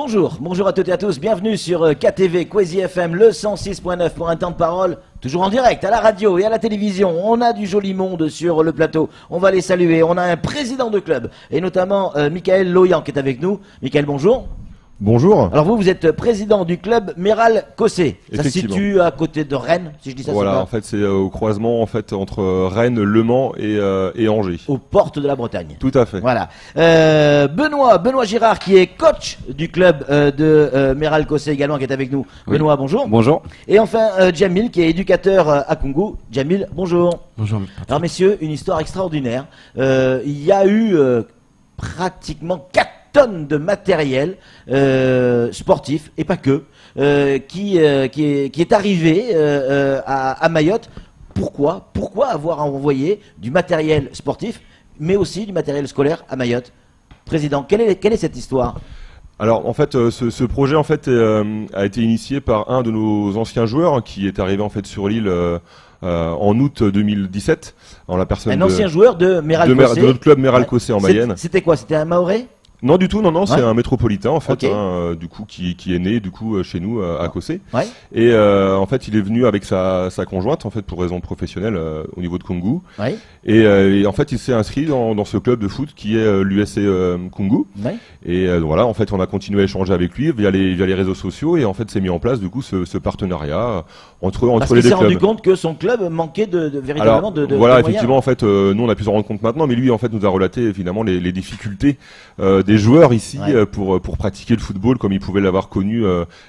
Bonjour, bonjour à toutes et à tous, bienvenue sur KTV, Kwezi FM, le 106.9 pour un temps de parole, toujours en direct, à la radio et à la télévision. On a du joli monde sur le plateau, on va les saluer. On a un président de club, et notamment Michael Loyan qui est avec nous. Michael, bonjour. Bonjour. Alors vous êtes président du club Méral Cossé. Ça se situe à côté de Rennes, si je dis ça. Voilà, en fait c'est au croisement en fait entre Rennes, Le Mans et Angers. Aux portes de la Bretagne. Tout à fait. Voilà. Benoît Girard qui est coach du club de Méral Cossé également qui est avec nous. Oui. Benoît, bonjour. Bonjour. Et enfin Jamil qui est éducateur à Kungu. Jamil, bonjour. Bonjour. Alors messieurs, une histoire extraordinaire. Il y a eu pratiquement 4 tonnes de matériel sportif et pas que qui est arrivé à Mayotte. Pourquoi avoir envoyé du matériel sportif mais aussi du matériel scolaire à Mayotte? Président, quelle est cette histoire? Alors en fait ce projet en fait a été initié par un de nos anciens joueurs qui est arrivé en fait sur l'île en août 2017 en la personne ancien joueur de Méral Cossé, de notre club Méral Cossé en Mayenne. C'était quoi? C'était un Mahorais? Non du tout, non, c'est ouais. un métropolitain en fait, okay. Du coup qui est né du coup chez nous à Cossé. Ouais. Et en fait il est venu avec sa conjointe en fait pour raison professionnelle au niveau de Kungu. Ouais. Et en fait il s'est inscrit dans ce club de foot qui est l'USC Kungu. Ouais. Et voilà, en fait on a continué à échanger avec lui via les réseaux sociaux et en fait s'est mis en place du coup ce partenariat entre parce les deux clubs. Il s'est rendu compte que son club manquait véritablement de voilà, de effectivement en fait nous on a pu s'en rendre compte maintenant, mais lui en fait nous a relaté finalement les difficultés des joueurs ici pour pratiquer le football comme ils pouvaient l'avoir connu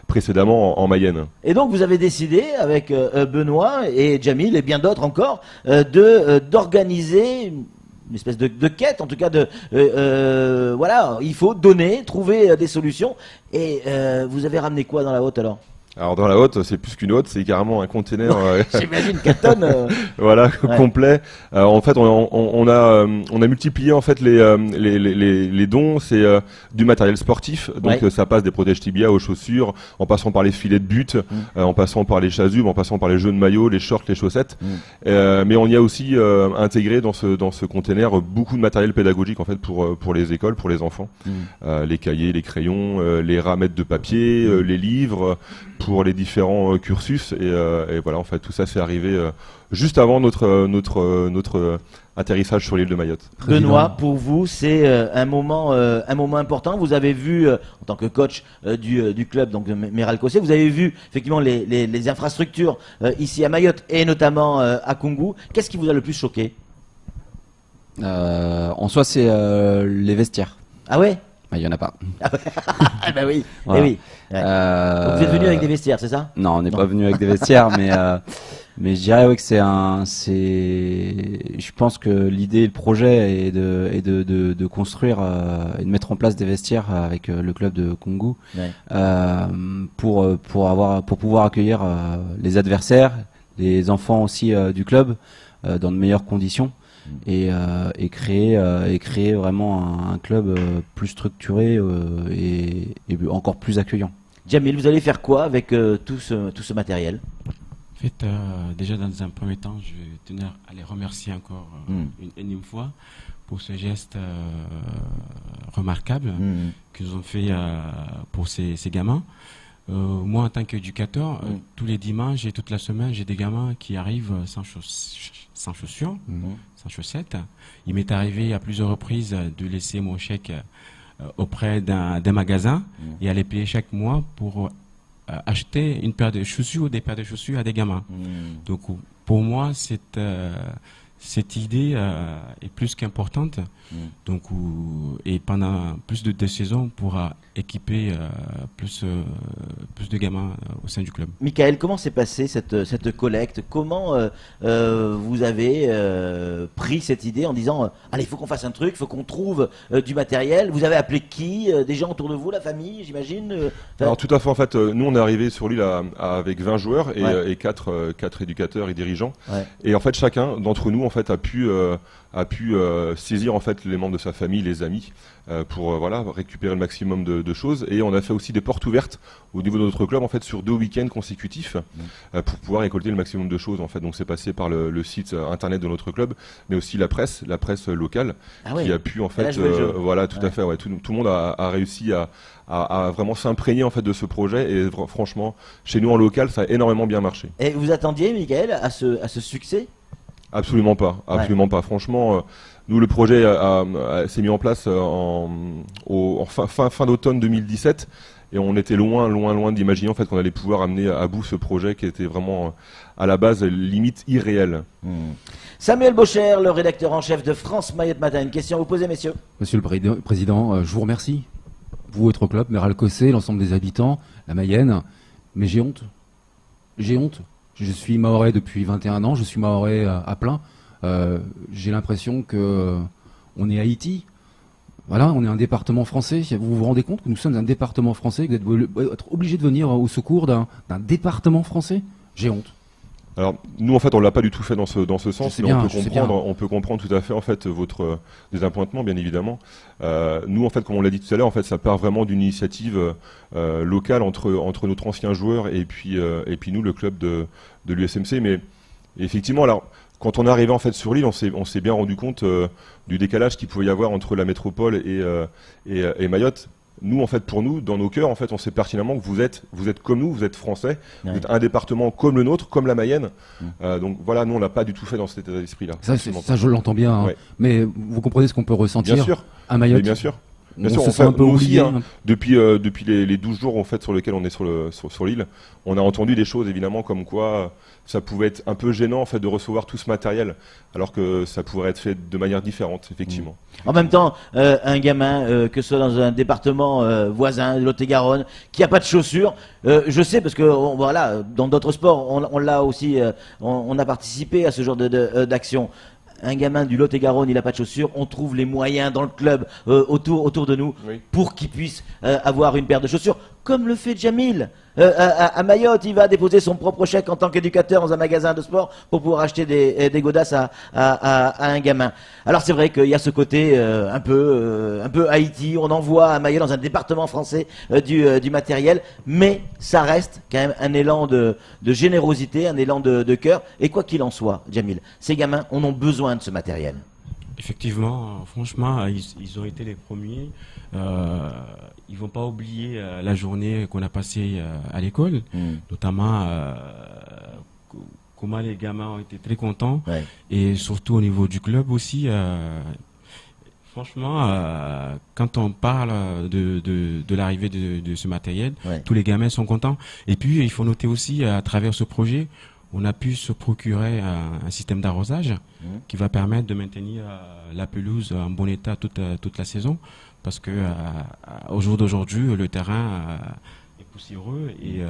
précédemment en Mayenne. Et donc vous avez décidé avec Benoît et Jamil et bien d'autres encore d'organiser une espèce de quête, en tout cas voilà, il faut trouver des solutions. Et vous avez ramené quoi dans la Haute alors? Alors dans la Haute, c'est plus qu'une Haute, c'est carrément un container. J'imagine 4 tonnes. Voilà, ouais. Complet. En fait, on a multiplié en fait les dons. C'est du matériel sportif, donc ouais. Ça passe des protèges tibia aux chaussures, en passant par les filets de but, en passant par les chasubles, en passant par les jeux de maillot, les shorts, les chaussettes. Mais on y a aussi intégré dans ce container beaucoup de matériel pédagogique en fait pour les écoles, pour les enfants, les cahiers, les crayons, les ramettes de papier, les livres. Pour les différents cursus et voilà en fait tout ça c'est arrivé juste avant notre atterrissage sur l'île de Mayotte. Benoît, pour vous c'est un moment important. Vous avez vu en tant que coach du club donc de Méral Cossé, vous avez vu effectivement les infrastructures ici à Mayotte et notamment à Kungu. Qu'est-ce qui vous a le plus choqué? En soi c'est les vestiaires. Ah ouais? Il n'y en a pas. Ah bah oui, voilà. Eh oui. Ouais. Donc vous êtes venu avec des vestiaires, c'est ça? Non, on n'est pas venu avec des vestiaires, mais je dirais que je pense que l'idée, le projet est de construire et de mettre en place des vestiaires avec le club de Kungu pour pouvoir accueillir les adversaires, les enfants aussi du club dans de meilleures conditions. Et créer vraiment un club plus structuré et encore plus accueillant. Jamil, vous allez faire quoi avec tout ce matériel? En fait, déjà dans un premier temps, je tenais à les remercier encore une énième fois pour ce geste remarquable qu'ils ont fait pour ces gamins. Moi, en tant qu'éducateur, tous les dimanches et toute la semaine, j'ai des gamins qui arrivent sans chaussures, sans chaussettes. Il m'est arrivé à plusieurs reprises de laisser mon chèque auprès d'un magasin et aller payer chaque mois pour acheter une paire de chaussures ou des paires de chaussures à des gamins. Donc, pour moi, cette idée est plus qu'importante. Donc, et pendant plus de 2 saisons, on pourra équiper plus de gamins au sein du club. Michael, comment s'est passée cette collecte? Comment vous avez pris cette idée en disant allez, il faut qu'on fasse un truc, il faut qu'on trouve du matériel? Vous avez appelé qui? Des gens autour de vous, la famille, j'imagine? Alors tout à fait, en fait, nous on est arrivé sur l'île avec 20 joueurs et 4 éducateurs et dirigeants. Ouais. Et en fait, chacun d'entre nous en fait a pu a pu saisir en fait les membres de sa famille, les amis, pour voilà récupérer le maximum de choses. Et on a fait aussi des portes ouvertes au niveau de notre club en fait sur 2 week-ends consécutifs pour pouvoir récolter le maximum de choses en fait. Donc c'est passé par le site internet de notre club, mais aussi la presse locale qui a pu en fait voilà tout à fait tout le monde a réussi à vraiment s'imprégner en fait de ce projet et franchement chez nous en local ça a énormément bien marché. Et vous attendiez, Michael, à ce succès? Absolument pas, pas. Franchement, nous le projet s'est mis en place en fin d'automne 2017 et on était loin d'imaginer en fait qu'on allait pouvoir amener à bout ce projet qui était vraiment à la base limite irréel. Samuel Bocher, le rédacteur en chef de France Mayotte Matin. Une question à vous poser, messieurs. Monsieur le Président, je vous remercie. Vous, votre club, Méral Cossé, l'ensemble des habitants, la Mayenne, mais j'ai honte. J'ai honte. Je suis mahorais depuis 21 ans, je suis mahorais à plein. J'ai l'impression que on est Haïti. Voilà, on est un département français. Vous vous rendez compte que nous sommes un département français, que vous êtes être obligé de venir au secours d'un département français? J'ai honte. Alors nous en fait on l'a pas du tout fait dans ce sens, mais on peut comprendre tout à fait en fait votre désappointement bien évidemment. Nous en fait comme on l'a dit tout à l'heure en fait ça part vraiment d'une initiative locale entre notre ancien joueur et puis nous le club de l'USMC. Mais effectivement alors quand on est arrivé en fait sur l'île on s'est bien rendu compte du décalage qu'il pouvait y avoir entre la métropole et Mayotte. Nous, en fait, pour nous, dans nos cœurs, en fait, on sait pertinemment que vous êtes comme nous, vous êtes français, vous êtes un département comme le nôtre, comme la Mayenne. Donc voilà, nous, on l'a pas du tout fait dans cet état d'esprit-là. Ça, je l'entends bien. Hein. Mais vous comprenez ce qu'on peut ressentir à Mayotte? Mais bien sûr. Bien sûr, on se sent un peu oublié. Aussi, depuis les 12 jours en fait, sur lesquels on est sur l'île, on a entendu des choses évidemment comme quoi ça pouvait être un peu gênant en fait, de recevoir tout ce matériel, alors que ça pourrait être fait de manière différente, effectivement. En même temps, un gamin, que ce soit dans un département voisin, de Lot-et-Garonne, qui n'a pas de chaussures, je sais parce que voilà, dans d'autres sports, on l'a aussi, on a participé à ce genre d'action. Un gamin du Lot-et-Garonne, il n'a pas de chaussures, on trouve les moyens dans le club autour de nous pour qu'il puisse avoir une paire de chaussures, comme le fait Jamil. À Mayotte, il va déposer son propre chèque en tant qu'éducateur dans un magasin de sport pour pouvoir acheter des godasses à un gamin. Alors c'est vrai qu'il y a ce côté un peu Haïti, on envoie à Mayotte dans un département français du matériel, mais ça reste quand même un élan de générosité, un élan de cœur. Et quoi qu'il en soit, Jamil, ces gamins en ont besoin de ce matériel. Effectivement, franchement, ils ont été les premiers. Ils vont pas oublier la journée qu'on a passée à l'école, notamment comment les gamins ont été très contents, et surtout au niveau du club aussi. Franchement, quand on parle de l'arrivée de ce matériel, tous les gamins sont contents. Et puis, il faut noter aussi, à travers ce projet, on a pu se procurer un système d'arrosage qui va permettre de maintenir la pelouse en bon état toute la saison, parce que au jour d'aujourd'hui, le terrain est poussiéreux et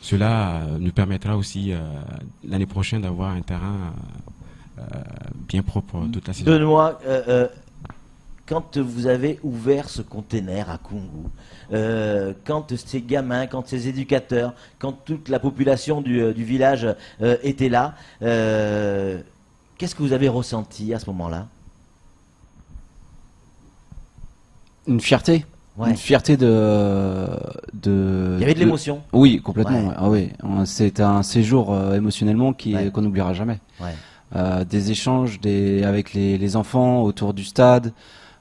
cela nous permettra aussi l'année prochaine d'avoir un terrain bien propre toute la saison. Benoît, quand vous avez ouvert ce container à Koungou, quand ces gamins, quand ces éducateurs, quand toute la population du village était là, qu'est-ce que vous avez ressenti à ce moment-là? Une fierté. Une fierté de... Il y avait de l'émotion. Oui, complètement. Ah oui. C'est un séjour émotionnellement qu'on n'oubliera jamais. Des échanges avec les enfants autour du stade,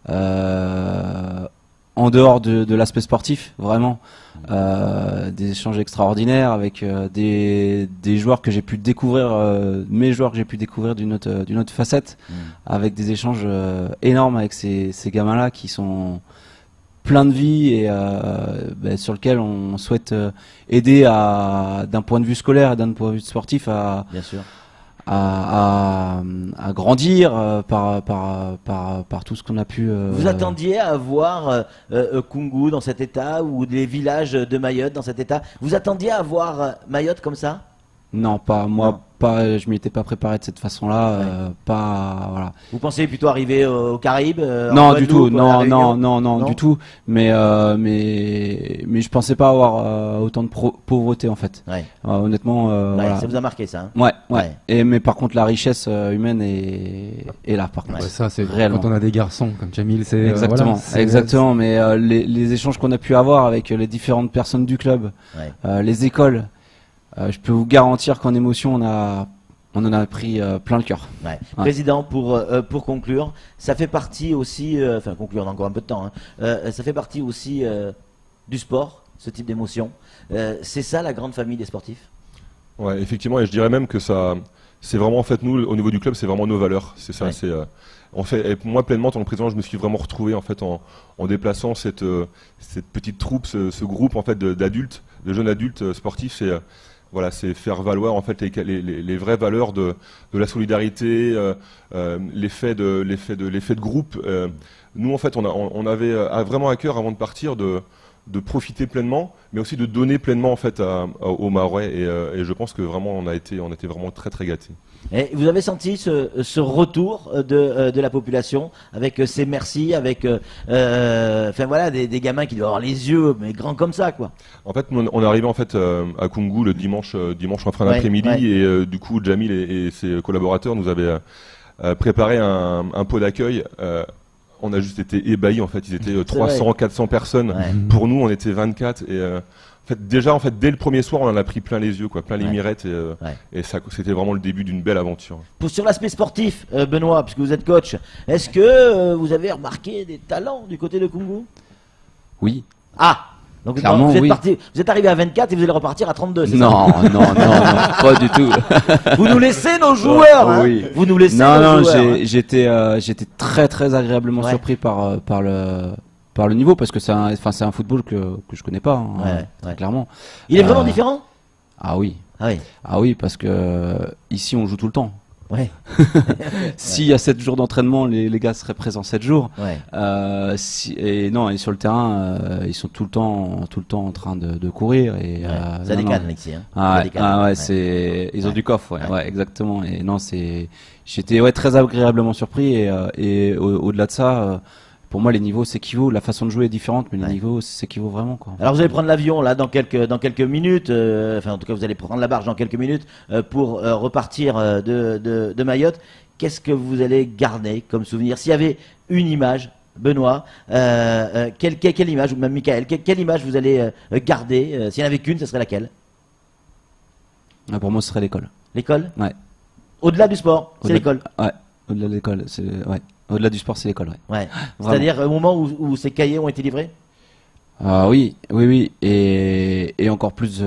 en dehors de l'aspect sportif, vraiment. Des échanges extraordinaires avec des joueurs que j'ai pu découvrir, mes joueurs que j'ai pu découvrir d'une autre facette, avec des échanges énormes avec ces gamins-là qui sont pleins de vie et sur lesquels on souhaite aider d'un point de vue scolaire et d'un point de vue sportif à grandir par tout ce qu'on a pu... Vous attendiez à voir Koungou dans cet état ou les villages de Mayotte dans cet état? Vous attendiez à voir Mayotte comme ça? Non, pas moi. Non. Pas, je m'y étais pas préparé de cette façon-là. Pas, voilà. Vous pensez plutôt arriver aux Caraïbes Non, du tout. Guadeloupe, à La Réunion Non, du tout. Mais je pensais pas avoir autant de pauvreté en fait. Ouais. Honnêtement, Ouais, voilà. ça vous a marqué ça. Hein. Ouais. Ouais. Mais par contre, la richesse humaine est là, par contre. Ouais, ça, c'est Réellement. quand on a des garçons comme Jamil, c'est Exactement, voilà, c'est- exactement. Mais les échanges qu'on a pu avoir avec les différentes personnes du club, Ouais. les écoles, je peux vous garantir qu'en émotion, on en a pris plein le cœur. Ouais. Ouais. Président, pour conclure, ça fait partie aussi, enfin conclure dans encore un peu de temps, hein, ça fait partie aussi du sport, ce type d'émotion. C'est ça la grande famille des sportifs. Ouais, effectivement, et je dirais même que ça, c'est vraiment en fait nous au niveau du club, c'est vraiment nos valeurs. C'est ça, Ouais. c'est en fait, et moi pleinement, en tant que président, je me suis vraiment retrouvé en fait en déplaçant cette petite troupe, ce groupe en fait d'adultes, de jeunes adultes sportifs. C'est voilà, c'est faire valoir en fait les vraies valeurs de la solidarité, l'effet de groupe. Nous en fait, on avait vraiment à cœur avant de partir de profiter pleinement, mais aussi de donner pleinement en fait aux Mahorais. Et je pense que vraiment on était vraiment très très gâtés. Et vous avez senti ce retour de la population avec ces merci, avec enfin voilà des gamins qui doivent avoir les yeux mais grands comme ça quoi. En fait, on est arrivé en fait à Koungou le dimanche en fin Ouais, d'après-midi ouais. et du coup Jamil et ses collaborateurs nous avaient préparé un pot d'accueil. On a juste été ébahis en fait. Ils étaient 300, 400 personnes. Ouais. Pour nous, on était 24 et en fait déjà dès le premier soir, on en a pris plein les yeux quoi, plein les Ouais. mirettes et ça c'était vraiment le début d'une belle aventure. Sur l'aspect sportif, Benoît, puisque vous êtes coach, est-ce que vous avez remarqué des talents du côté de Koungou? Oui. Ah, donc Clairement, vous êtes oui. vous êtes arrivé à 24 et vous allez repartir à 32, c'est Non, pas du tout. ça? Vous nous laissez nos joueurs, hein. Oui. Vous nous laissez Non, nos non, joueurs. Hein. j'étais très agréablement Ouais. surpris par le niveau parce que c'est un football que je connais pas, hein, Ouais, très ouais. clairement. Il est vraiment Euh, différent? Ah oui, Ah oui, parce que ici on joue tout le temps. ouais, S'il y a 7 jours d'entraînement, les gars seraient présents 7 jours. ouais. Et sur le terrain, ils sont tout le temps en train de courir et Ça non, décane, non. Alexis. Hein. Ah, Ça décane. ouais, Ouais. ils ont Ouais. du coffre, ouais, Ouais. ouais, exactement. Et non, j'étais très agréablement surpris et au-delà de ça, pour moi les niveaux s'équivaut, la façon de jouer est différente, mais Ouais. les niveaux s'équivaut vraiment quoi. Alors vous allez prendre l'avion là dans quelques minutes, enfin en tout cas vous allez prendre la barge dans quelques minutes pour repartir de Mayotte. Qu'est-ce que vous allez garder comme souvenir? S'il y avait une image, Benoît, quelle image, ou même Michael, quelle image vous allez garder? S'il n'y en avait qu'une, ce serait laquelle? Ah, pour moi, ce serait l'école. L'école? Ouais. Au-delà du sport, c'est Au-delà- l'école. Ouais. Au-delà de l'école, ouais. Au-delà du sport, c'est l'école, ouais. Ouais. Vraiment. C'est-à-dire au moment où ces cahiers ont été livrés? Ah oui, et encore plus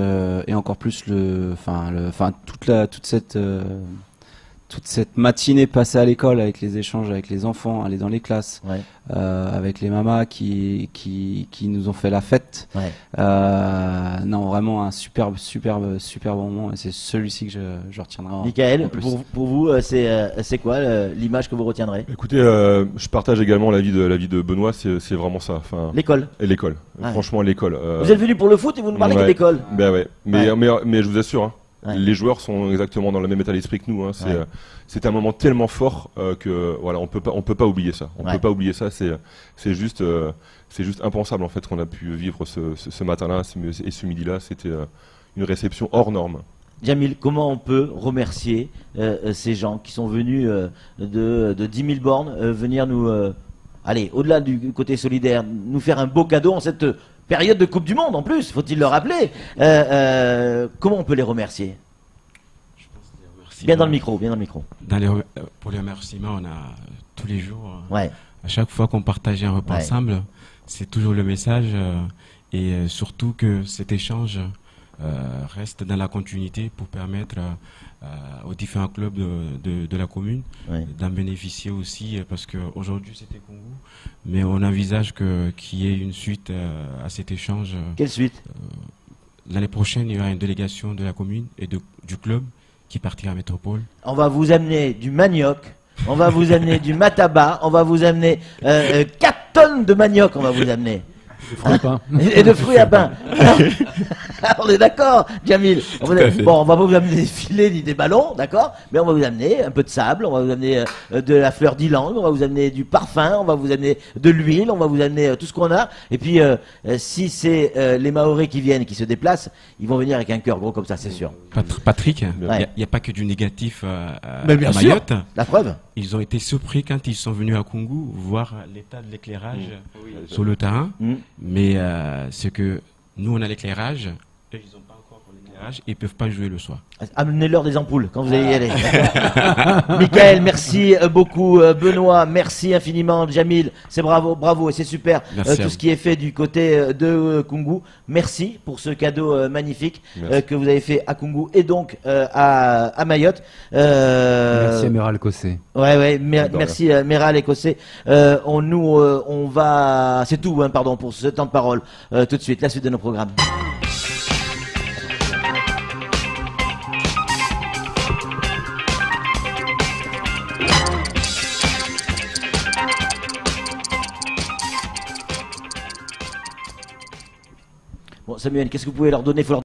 toute cette matinée passée à l'école avec les échanges avec les enfants, aller dans les classes, Ouais. avec les mamas qui nous ont fait la fête. Ouais. Non, vraiment un superbe moment et c'est celui-ci que je retiendrai. en Michael, plus. pour vous, c'est quoi l'image que vous retiendrez? Écoutez, je partage également l'avis de Benoît. C'est vraiment ça. Enfin, L'école. et l'école. Ouais. Franchement, l'école. Vous êtes venu pour le foot et vous nous parlez que ouais. d'école. Ben ouais. Mais je vous assure, hein, Ouais. les joueurs sont exactement dans le même état d'esprit que nous. Hein. Ouais. C'est un moment tellement fort que voilà, on peut pas oublier ça. On Ouais. peut pas oublier ça. C'est juste impensable en fait qu'on a pu vivre ce matin-là et ce midi-là. C'était une réception hors norme. Jamil, comment on peut remercier ces gens qui sont venus de 10 000 bornes venir nous, allez, au-delà du côté solidaire, nous faire un beau cadeau en cette période de Coupe du Monde en plus, faut-il le rappeler. Comment on peut les remercier? Bien dans le micro, bien dans le micro. Pour les remerciements, on a tous les jours, Ouais, à chaque fois qu'on partage un repas Ouais. ensemble, c'est toujours le message et surtout que cet échange reste dans la continuité pour permettre aux différents clubs de la commune ouais. d'en bénéficier aussi parce qu'aujourd'hui c'était Congo, mais on envisage qu'il y ait une suite à cet échange. Quelle suite? L'année prochaine, il y aura une délégation de la commune et du club qui partira à Métropole. On va vous amener du manioc, on va vous amener du mataba, on va vous amener 4 tonnes de manioc, on va vous amener. Des fruits à pain. Et de fruits à pain. On est d'accord, Jamil. Tout à fait. Bon, on va pas vous amener des filets ni des ballons, d'accord? Mais on va vous amener un peu de sable, on va vous amener de la fleur d'ylang, on va vous amener du parfum, on va vous amener de l'huile, on va vous amener tout ce qu'on a. Et puis, si c'est les Mahorais qui viennent, qui se déplacent, ils vont venir avec un cœur gros comme ça, c'est sûr. Patrick, il Ouais. n'y a pas que du négatif Mais bien à sûr. Mayotte. La preuve? Ils ont été surpris quand ils sont venus à Kungu voir l'état de l'éclairage sur le terrain. Mm. Mais c'est que nous, on a l'éclairage, eux, ils n'ont pas encore l'éclairage et ils ne peuvent pas jouer le soir. Amenez-leur des ampoules quand vous allez y aller. d'accord. Michael, merci beaucoup. Benoît, merci infiniment. Jamil, c'est bravo, bravo, et c'est super. Merci à Tout vous. ce qui est fait du côté de Kungu. Merci pour ce cadeau magnifique Merci. que vous avez fait à Kungu et donc à Mayotte. Merci à Meral Cossé. Ouais, De rien. merci Méral Écossais. On va, c'est tout, hein, pardon, pour ce temps de parole. Tout de suite, la suite de nos programmes. Bon, Samuel, qu'est-ce que vous pouvez leur donner? Faut leur